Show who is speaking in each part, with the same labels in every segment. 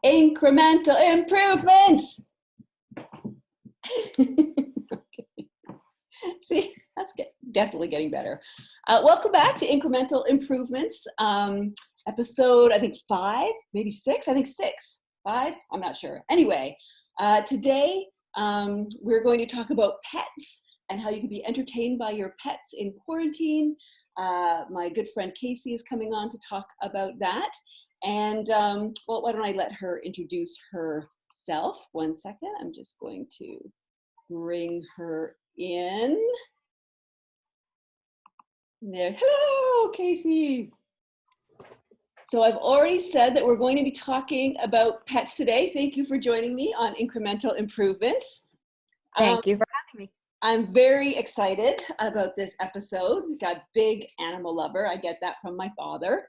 Speaker 1: Incremental Improvements. See, that's definitely getting better. Welcome back to Incremental Improvements, episode, I think 5, maybe 6, I think 6, 5, I'm not sure. Anyway, today we're going to talk about pets and how you can be entertained by your pets in quarantine. My good friend Kasey is coming on to talk about that. And well, why don't I let her introduce herself? 1 second, I'm just going to bring her in. There, hello, Kasey. So I've already said that we're going to be talking about pets today. Thank you for joining me on Incremental Improvements.
Speaker 2: Thank you for having me.
Speaker 1: I'm very excited about this episode. Got a big animal lover. I get that from my father.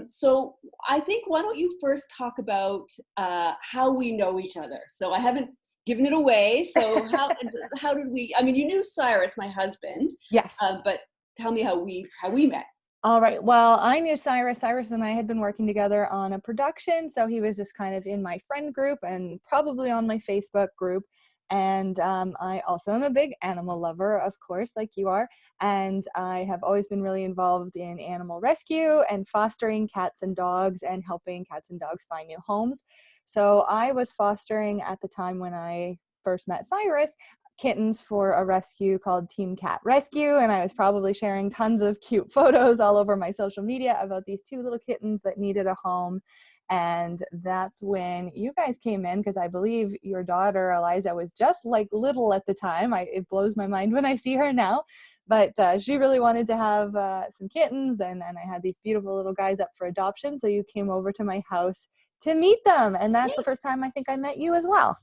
Speaker 1: So I think, why don't you first talk about how we know each other? So I haven't given it away. So how did we, I mean, you knew Cyrus, my husband.
Speaker 2: Yes.
Speaker 1: But tell me how we met.
Speaker 2: All right. Well, I knew Cyrus. Cyrus and I had been working together on a production. So he was just kind of in my friend group and probably on my Facebook group. And I also am a big animal lover, of course, like you are. And I have always been really involved in animal rescue and fostering cats and dogs and helping cats and dogs find new homes. So I was fostering at the time when I first met Cyrus, kittens for a rescue called Team Cat Rescue, and I was probably sharing tons of cute photos all over my social media about these 2 little kittens that needed a home. And that's when you guys came in, because I believe your daughter Eliza was just like little at the time. It blows my mind when I see her now, but she really wanted to have some kittens, and I had these beautiful little guys up for adoption. So you came over to my house to meet them, and that's the first time I think I met you as well.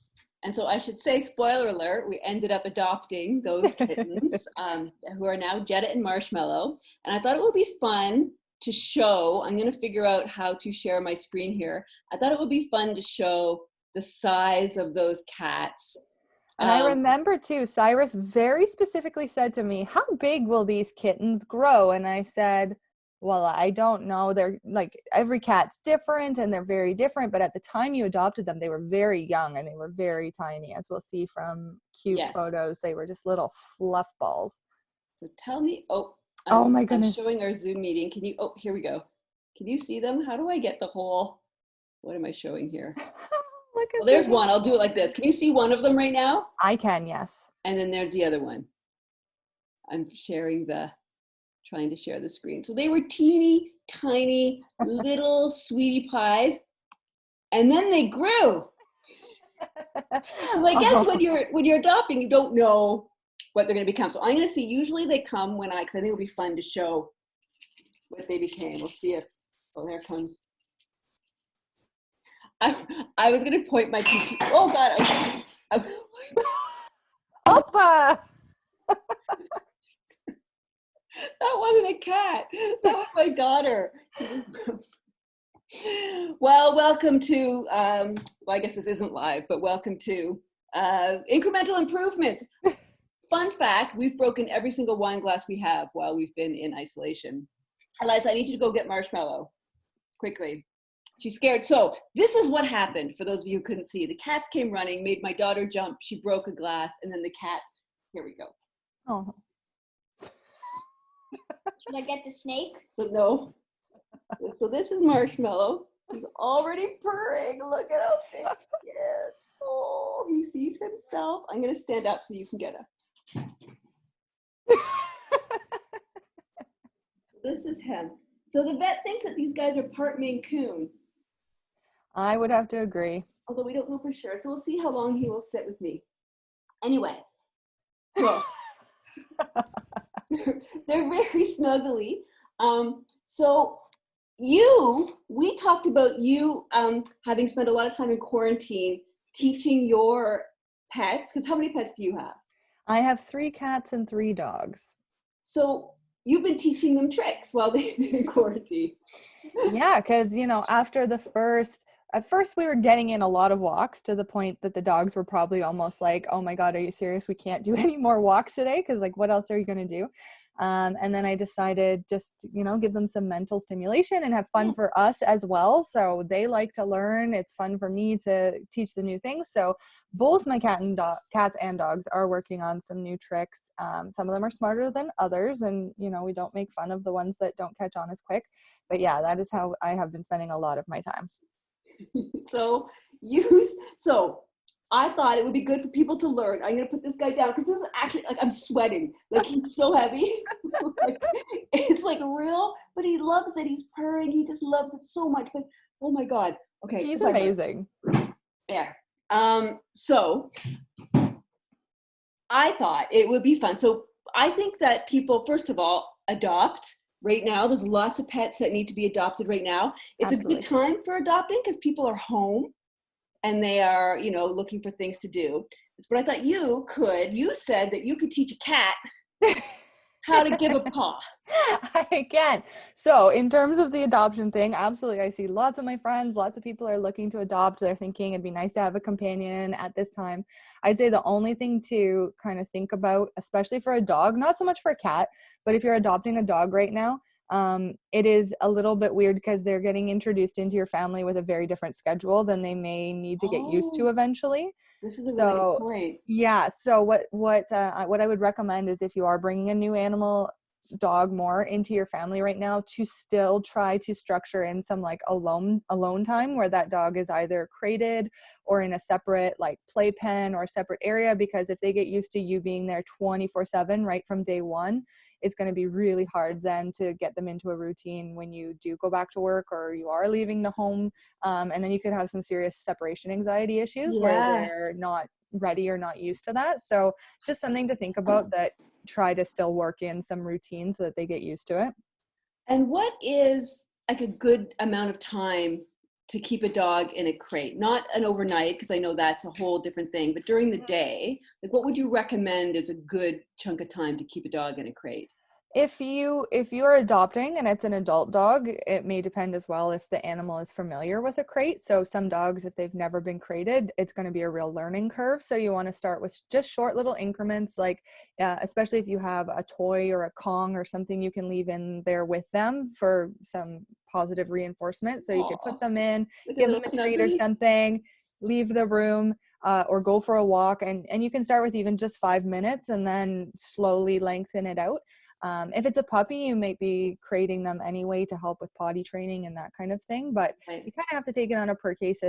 Speaker 1: And so I should say, spoiler alert, we ended up adopting those kittens who are now Jetta and Marshmallow. And I thought it would be fun to show, I'm going to figure out how to share my screen here. I thought it would be fun to show the size of those cats.
Speaker 2: And I remember too, Cyrus very specifically said to me, how big will these kittens grow? And I said, well, I don't know. They're like, every cat's different and they're very different. But at the time you adopted them, they were very young and they were very tiny. As we'll see from cute photos, they were just little fluff balls.
Speaker 1: So tell me,
Speaker 2: oh my goodness.
Speaker 1: I'm showing our Zoom meeting. Can you, oh, here we go. Can you see them? How do I get the whole, what am I showing here?
Speaker 2: Look at
Speaker 1: there's one. I'll do it like this. Can you see one of them right now?
Speaker 2: I can, yes.
Speaker 1: And then there's the other one. I'm trying to share the screen. So they were teeny, tiny, little sweetie pies. And then they grew. So I guess when you're adopting, you don't know what they're going to become. So I'm going to see, usually they come because I think it'll be fun to show what they became. We'll see if, oh, there it comes. I was going to point my computer. Oh God.
Speaker 2: Opa!
Speaker 1: That wasn't a cat. That was my daughter. Well, welcome to, well, I guess this isn't live, but welcome to Incremental Improvements. Fun fact, we've broken every single wine glass we have while we've been in isolation. Eliza, I need you to go get Marshmallow quickly. She's scared. So this is what happened, for those of you who couldn't see. The cats came running, made my daughter jump. She broke a glass, and then the cats, here we go.
Speaker 2: Oh.
Speaker 3: Should I get the snake?
Speaker 1: So no. So this is Marshmallow. He's already purring. Look at how big he is. Oh, he sees himself. I'm going to stand up so you can get him. This is him. So the vet thinks that these guys are part Maine Coon.
Speaker 2: I would have to agree.
Speaker 1: Although we don't know for sure. So we'll see how long he will sit with me. Anyway. So they're very snuggly. So we talked about you having spent a lot of time in quarantine teaching your pets, because how many pets do you have?
Speaker 2: I have 3 cats and 3 dogs.
Speaker 1: So you've been teaching them tricks while they've been in quarantine.
Speaker 2: Yeah, because, at first we were getting in a lot of walks to the point that the dogs were probably almost like, oh my God, are you serious? We can't do any more walks today, because like, what else are you going to do? And then I decided just, give them some mental stimulation and have fun for us as well. So they like to learn. It's fun for me to teach them new things. So both my cats and dogs are working on some new tricks. Some of them are smarter than others, and we don't make fun of the ones that don't catch on as quick. But yeah, that is how I have been spending a lot of my time.
Speaker 1: So I thought it would be good for people to learn. I'm going to put this guy down because this is actually like I'm sweating. Like he's so heavy. Like, it's like real, but he loves it. He's purring. He just loves it so much. But oh my God. Okay.
Speaker 2: He's amazing.
Speaker 1: Yeah. So I thought it would be fun. So I think that people, first of all, adopt. Right now, there's lots of pets that need to be adopted right now. It's Absolutely. A good time for adopting because people are home and they are, looking for things to do. But I thought you said that you could teach a cat how to give a paw.
Speaker 2: I can. So in terms of the adoption thing, absolutely. I see lots of my friends, lots of people are looking to adopt. They're thinking it'd be nice to have a companion at this time. I'd say the only thing to kind of think about, especially for a dog, not so much for a cat, but if you're adopting a dog right now, it is a little bit weird because they're getting introduced into your family with a very different schedule than they may need to get used to eventually.
Speaker 1: This is a really good point.
Speaker 2: Yeah. So what I would recommend is if you are bringing a new dog more into your family right now, to still try to structure in some like alone time where that dog is either crated or in a separate like playpen or a separate area, because if they get used to you being there 24/7 right from day one, it's going to be really hard then to get them into a routine when you do go back to work or you are leaving the home. And then you could have some serious separation anxiety issues where they're not ready or not used to that. So just something to think about, that try to still work in some routines so that they get used to it.
Speaker 1: And what is like a good amount of time to keep a dog in a crate? Not an overnight, because I know that's a whole different thing, but during the day, like what would you recommend is a good chunk of time to keep a dog in a crate?
Speaker 2: If you're adopting and it's an adult dog, it may depend as well if the animal is familiar with a crate. So some dogs, if they've never been crated, it's going to be a real learning curve. So you want to start with just short little increments, like especially if you have a toy or a Kong or something you can leave in there with them for some positive reinforcement. So you could put them in, give them a treat or something, leave the room. Or go for a walk, and you can start with even just 5 minutes and then slowly lengthen it out. If it's a puppy, you might be crating them anyway to help with potty training and that kind of thing, but you kind of have to take it on a per case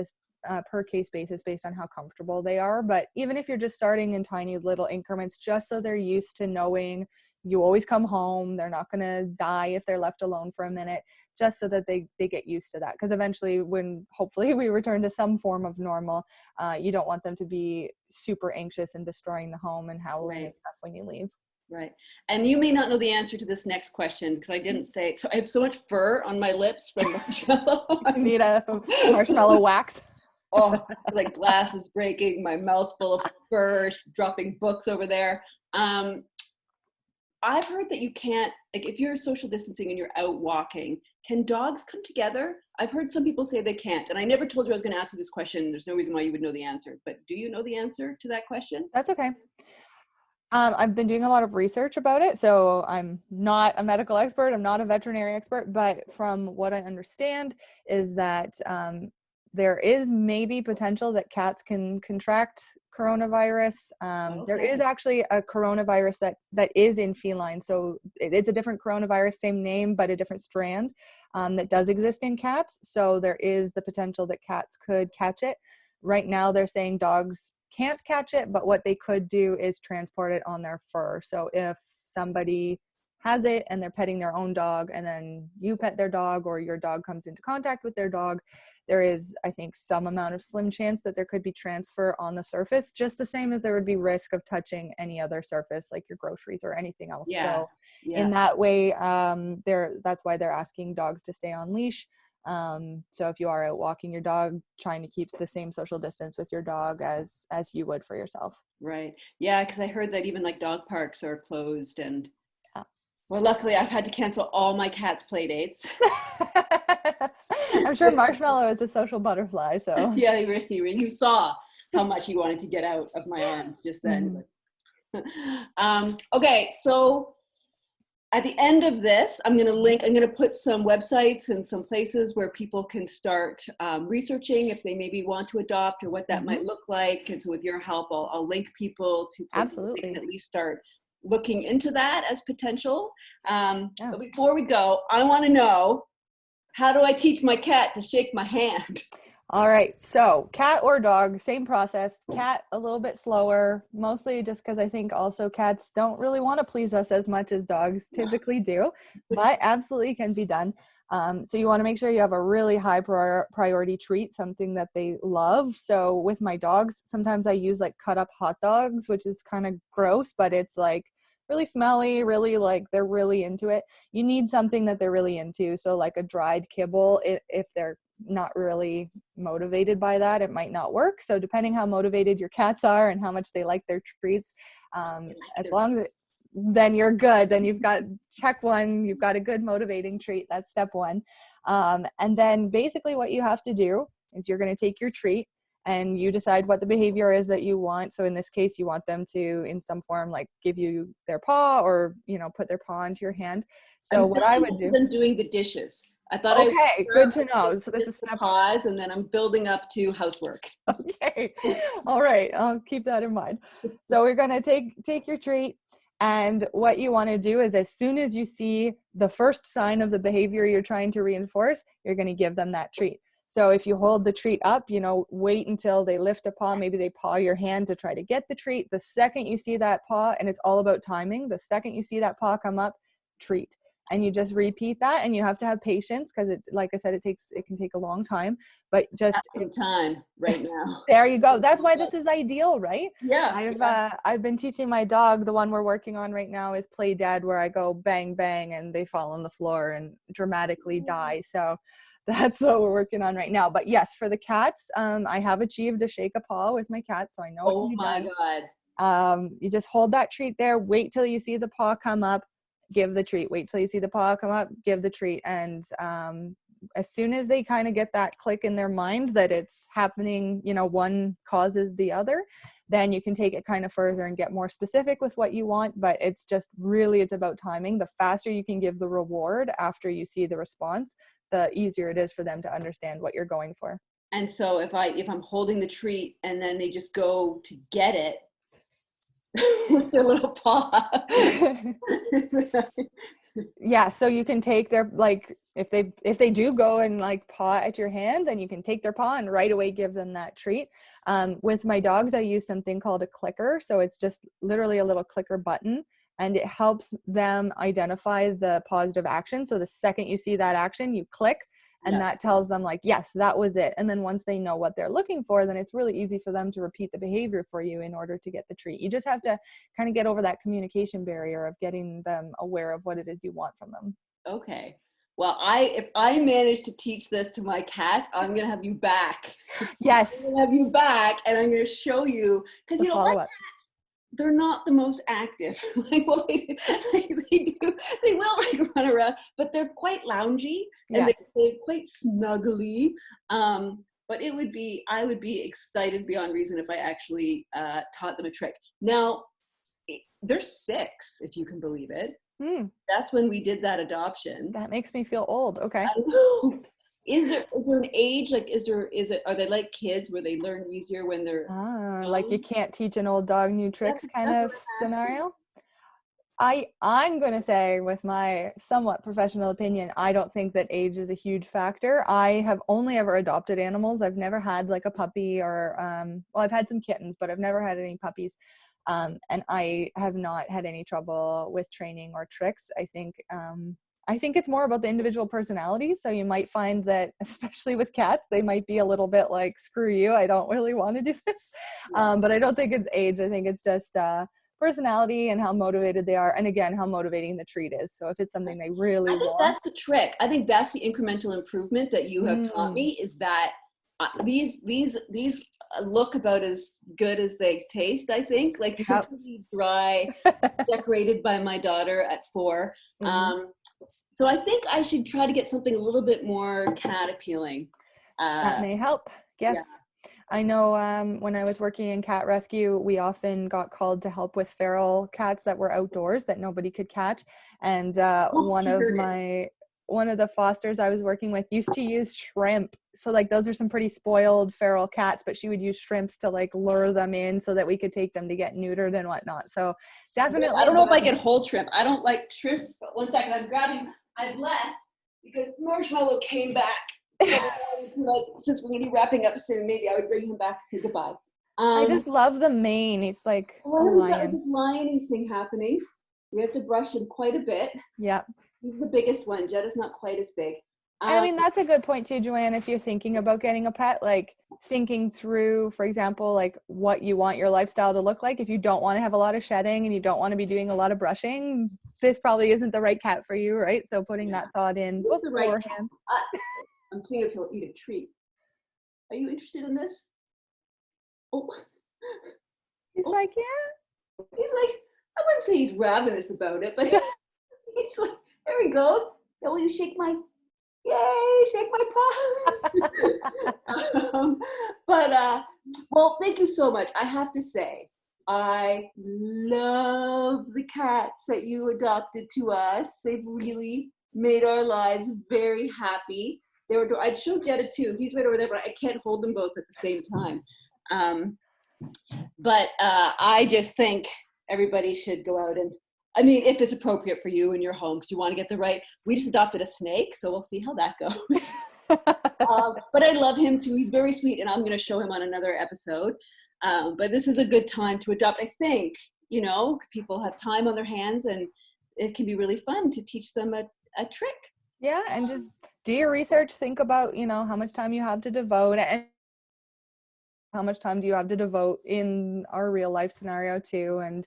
Speaker 2: basis based on how comfortable they are. But even if you're just starting in tiny little increments, just so they're used to knowing you always come home, they're not going to die if they're left alone for a minute, just so that they get used to that. Because eventually, when hopefully we return to some form of normal, you don't want them to be super anxious and destroying the home and howling and stuff when you leave.
Speaker 1: Right. And you may not know the answer to this next question because I didn't say it. So I have so much fur on my lips from marshmallow.
Speaker 2: You need a marshmallow wax.
Speaker 1: Oh, like glass is breaking, my mouth's full of fur, dropping books over there. I've heard that you can't, like if you're social distancing and you're out walking, can dogs come together? I've heard some people say they can't. And I never told you I was going to ask you this question. There's no reason why you would know the answer. But do you know the answer to that question?
Speaker 2: That's okay. I've been doing a lot of research about it, so I'm not a medical expert, I'm not a veterinary expert, but from what I understand is that there is maybe potential that cats can contract coronavirus. There is actually a coronavirus that is in feline, so it's a different coronavirus, same name, but a different strand that does exist in cats, so there is the potential that cats could catch it. Right now they're saying dogs can't catch it, but what they could do is transport it on their fur. So if somebody has it and they're petting their own dog and then you pet their dog or your dog comes into contact with their dog, there is, I think, some amount of slim chance that there could be transfer on the surface, just the same as there would be risk of touching any other surface like your groceries or anything else. So in that way, that's why they're asking dogs to stay on leash. So if you are out walking your dog, trying to keep the same social distance with your dog as you would for yourself.
Speaker 1: Right. Yeah, because I heard that even like dog parks are closed, and well, luckily I've had to cancel all my cats' play dates.
Speaker 2: I'm sure Marshmallow is a social butterfly, so
Speaker 1: yeah, you saw how much he wanted to get out of my arms just then. Mm-hmm. Okay, so at the end of this, I'm going to put some websites and some places where people can start researching if they maybe want to adopt or what that might look like. And so with your help, I'll link people to places where they can at least start looking into that as potential. But before we go, I want to know, how do I teach my cat to shake my hand?
Speaker 2: All right, so cat or dog, same process. Cat a little bit slower, mostly just because I think also cats don't really want to please us as much as dogs typically do, but absolutely can be done. So you want to make sure you have a really high priority treat, something that they love. So with my dogs, sometimes I use like cut up hot dogs, which is kind of gross, but it's like really smelly, really like they're really into it. You need something that they're really into. So like a dried kibble, if they're not really motivated by that, it might not work. So depending how motivated your cats are and how much they like their treats, as long as then you're good. Then you've got check one, you've got a good motivating treat. That's step one. And then basically what you have to do is you're going to take your treat and you decide what the behavior is that you want. So in this case, you want them to, in some form, like give you their paw or, put their paw into your hand. So what I would do.
Speaker 1: Them doing the dishes. I thought
Speaker 2: okay, good to know. So this is
Speaker 1: step pause, and then I'm building up to housework.
Speaker 2: Okay, all right, I'll keep that in mind. So we're gonna take your treat, and what you want to do is as soon as you see the first sign of the behavior you're trying to reinforce, you're gonna give them that treat. So if you hold the treat up, wait until they lift a paw, maybe they paw your hand to try to get the treat. The second you see that paw, and it's all about timing, the second you see that paw come up, treat. And you just repeat that, and you have to have patience because it, like I said, it can take a long time, but just
Speaker 1: time right now.
Speaker 2: There you go. That's why this is ideal, right?
Speaker 1: Yeah.
Speaker 2: I've been teaching my dog, the one we're working on right now is Play Dead, where I go bang, bang, and they fall on the floor and dramatically die. So that's what we're working on right now. But yes, for the cats, I have achieved a shake a paw with my cat, so I know it can be done.
Speaker 1: God.
Speaker 2: You just hold that treat there, wait till you see the paw come up, give the treat, wait till you see the paw come up, give the treat. And as soon as they kind of get that click in their mind that it's happening, one causes the other, then you can take it kind of further and get more specific with what you want. But it's just really, it's about timing. The faster you can give the reward after you see the response, the easier it is for them to understand what you're going for.
Speaker 1: And so if I'm holding the treat and then they just go to get it with their little paw.
Speaker 2: Yeah, so you can take their, like, if they do go and like paw at your hand, then you can take their paw and right away give them that treat. With my dogs, I use something called a clicker. So it's just literally a little clicker button, and it helps them identify the positive action. So the second you see that action, you click, and that tells them like, yes, that was it. And then once they know what they're looking for, then it's really easy for them to repeat the behavior for you in order to get the treat. You just have to kind of get over that communication barrier of getting them aware of what it is you want from them.
Speaker 1: Okay. Well, if I manage to teach this to my cats, I'm going to have you back.
Speaker 2: Yes.
Speaker 1: I'm going to have you back, and I'm going to show you, because my cats, they're not the most active. Like, well, they will like run around, but they're quite loungy and they're quite snuggly. But I would be excited beyond reason if I actually taught them a trick. Now, they're 6, if you can believe it. That's when we did that adoption.
Speaker 2: That makes me feel old. Okay.
Speaker 1: Is there an age, like, are they like kids where they learn easier when they're
Speaker 2: like you can't teach an old dog new tricks kind of scenario? I'm going to say, with my somewhat professional opinion, I don't think that age is a huge factor. I have only ever adopted animals. I've never had like a puppy or, well, I've had some kittens, but I've never had any puppies. And I have not had any trouble with training or tricks. I think it's more about the individual personality. So you might find that, especially with cats, they might be a little bit like, screw you, I don't really want to do this. But I don't think it's age. I think it's just personality and how motivated they are. And again, how motivating the treat is. So if it's something they really want.
Speaker 1: That's the trick. I think that's the incremental improvement that you have taught me, is that these look about as good as they taste, I think. Like, completely dry, decorated by my daughter at 4. So I think I should try to get something a little bit more cat appealing.
Speaker 2: That may help. Yes. I know when I was working in cat rescue, we often got called to help with feral cats that were outdoors that nobody could catch. And
Speaker 1: Oh, I heard it.
Speaker 2: one of the fosters I was working with used to use shrimp. So like those are some pretty spoiled feral cats, but she would use shrimps to like lure them in so that we could take them to get neutered and whatnot. So
Speaker 1: I
Speaker 2: definitely a
Speaker 1: don't know if I
Speaker 2: good.
Speaker 1: can hold shrimp. I don't like shrimps, but one second, I'm grabbing, I've left because Marshmallow came back. So like, since we're gonna be wrapping up soon, maybe I would bring him back to say goodbye.
Speaker 2: I just love the mane. He's like a
Speaker 1: Well, he's got like
Speaker 2: lion.
Speaker 1: this lion thing happening. We have to brush him quite a bit.
Speaker 2: Yeah.
Speaker 1: He's the biggest one. Jed is not quite as big.
Speaker 2: And I mean, that's a good point too, Joanne, if you're thinking about getting a pet, like thinking through, for example, like what you want your lifestyle to look like. If you don't want to have a lot of shedding and you don't want to be doing a lot of brushing, this probably isn't the right cat for you, right? So putting that thought in
Speaker 1: He's the right
Speaker 2: beforehand.
Speaker 1: I'm seeing if he'll eat a treat. Are you interested in this? Oh,
Speaker 2: He's like, yeah.
Speaker 1: he's like, I wouldn't say he's ravenous about it, but he's like, there he goes. Now will you shake my, yay, shake my paw. Well, thank you so much. I have to say, I love the cats that you adopted to us. They've really made our lives very happy. They were, I'd show Jetta too. He's right over there, but I can't hold them both at the same time. I just think everybody should go out and, I mean, if it's appropriate for you in your home, because you want to get the right, we just adopted a snake, so we'll see how that goes. But I love him too. He's very sweet, and I'm going to show him on another episode. But this is a good time to adopt. I think, you know, people have time on their hands, and it can be really fun to teach them a trick.
Speaker 2: Yeah, and just do your research. Think about, you know, how much time you have to devote, and how much time do you have to devote in our real life scenario too. And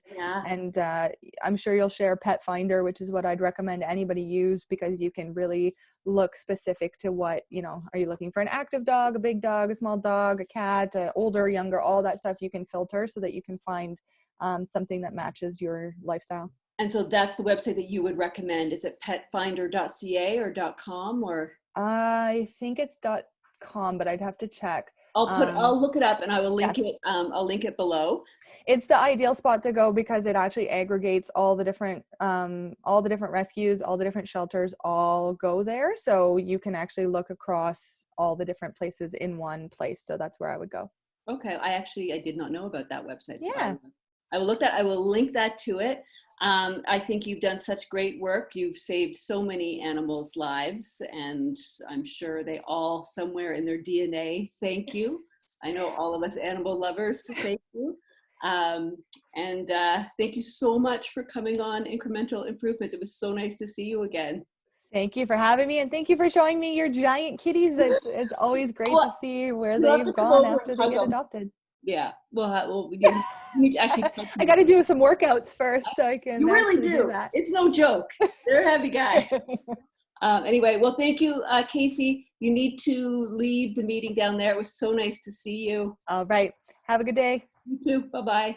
Speaker 2: I'm sure you'll share Pet Finder, which is what I'd recommend anybody use, because you can really look specific to what, you know, are you looking for an active dog, a big dog, a small dog, a cat, older, younger, all that stuff you can filter so that you can find something that matches your lifestyle.
Speaker 1: And so that's the website that you would recommend. Is it petfinder.ca or .com or?
Speaker 2: I think it's .com, but I'd have to check.
Speaker 1: I'll look it up and I will link it. I'll link it below.
Speaker 2: It's the ideal spot to go because it actually aggregates all the different rescues, all the different shelters all go there. So you can actually look across all the different places in one place. So that's where I would go.
Speaker 1: Okay. I did not know about that website. So
Speaker 2: yeah.
Speaker 1: I will link that to it. I think you've done such great work. You've saved so many animals' lives, and I'm sure they all somewhere in their DNA thank you. I know all of us animal lovers thank you. Thank you so much for coming on Incremental Improvements. It was so nice to see you again.
Speaker 2: Thank you for having me, and thank you for showing me your giant kitties. It's always great to see where they've gone after they get adopted.
Speaker 1: Yeah, you need to actually touch
Speaker 2: I got to do some workouts first so I can.
Speaker 1: You really do that. It's no joke. They're heavy guys. Anyway, well, thank you, Kasey. You need to leave the meeting down there. It was so nice to see you.
Speaker 2: All right. Have a good day.
Speaker 1: You too. Bye-bye.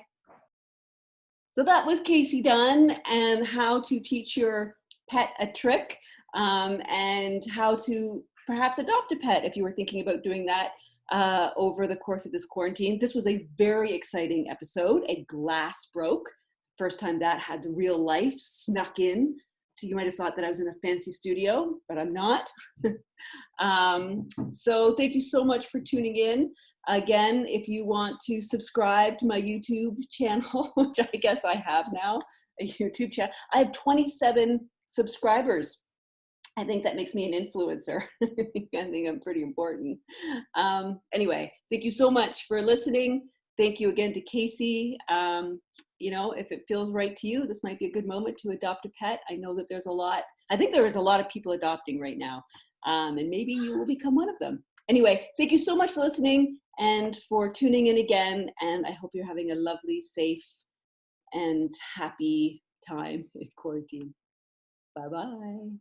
Speaker 1: So that was Kasey Dunn and how to teach your pet a trick and how to perhaps adopt a pet if you were thinking about doing that over the course of this quarantine. This was a very exciting episode. A glass broke. First time that had the real life snuck in. So you might have thought that I was in a fancy studio, but I'm not. So thank you so much for tuning in. Again, if you want to subscribe to my YouTube channel, which I guess I have now, a YouTube channel. I have 27 subscribers. I think that makes me an influencer. I think I'm pretty important. Anyway, thank you so much for listening. Thank you again to Kasey. You know, if it feels right to you, this might be a good moment to adopt a pet. I know that I think there is a lot of people adopting right now, and maybe you will become one of them. Anyway, thank you so much for listening and for tuning in again. And I hope you're having a lovely, safe, and happy time in quarantine. Bye-bye.